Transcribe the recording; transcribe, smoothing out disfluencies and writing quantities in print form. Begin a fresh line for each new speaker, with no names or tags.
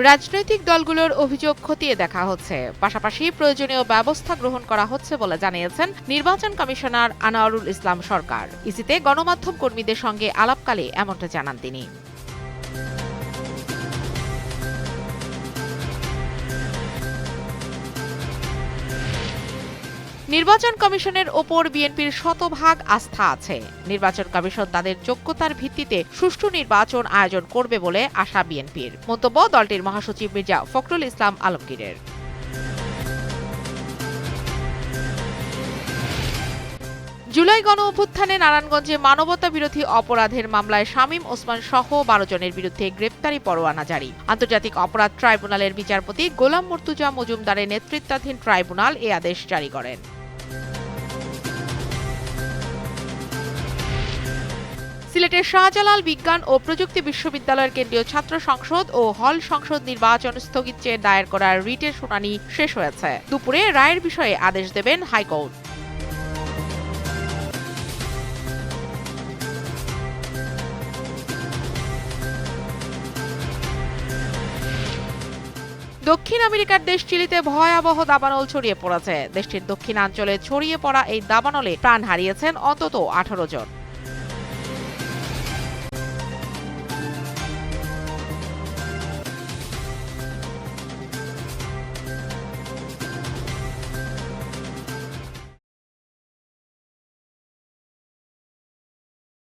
রাজনৈতিক দলগুলোর অভিযোগ খতিয়ে দেখা হচ্ছে, পাশাপাশি প্রয়োজনীয় ব্যবস্থা গ্রহণ করা হচ্ছে বলে জানিয়েছেন নির্বাচন কমিশনার আনোয়ারুল ইসলাম সরকার। ইসিতে গণমাধ্যম কর্মীদের সঙ্গে আলাপকালে এমনটা জানান তিনি। নির্বাচন কমিশনের ওপর বিএনপির শতভাগ আস্থা আছে। নির্বাচন কমিশন তাদের যোগ্যতার ভিত্তিতে সুষ্ঠু নির্বাচন আয়োজন করবে বলে আশা বিএনপির, মন্তব্য দলটির মহাসচিব মির্জা ফখরুল ইসলাম আলমগীরের। জুলাই গণঅভ্যুত্থানে নারায়ণগঞ্জে মানবতা বিরোধী অপরাধের মামলায় শামীম ওসমান সহ ১২ জনের বিরুদ্ধে গ্রেপ্তারি পরোয়ানা জারি। আন্তর্জাতিক অপরাধ ট্রাইব্যুনালের বিচারপতি গোলাম মুর্তুজা মজুমদারের নেতৃত্বাধীন ট্রাইব্যুনাল এ আদেশ জারি করেন। সিলেটের শাহজালাল বিজ্ঞান ও প্রযুক্তি বিশ্ববিদ্যালয়ের কেন্দ্রীয় ছাত্র সংসদ ও হল সংসদ নির্বাচন স্থগিত চেয়ে দায়ের করা রিটের শুনানি শেষ হয়েছে। দুপুরে রায়ের বিষয়ে আদেশ দেবেন হাইকোর্ট। দক্ষিণ আমেরিকার দেশ চিলিতে ভয়াবহ দাবানল ছড়িয়ে পড়েছে। দেশটির দক্ষিণাঞ্চলে ছড়িয়ে পড়া এই দাবানলে প্রাণ হারিয়েছেন অন্তত ১৮ জন।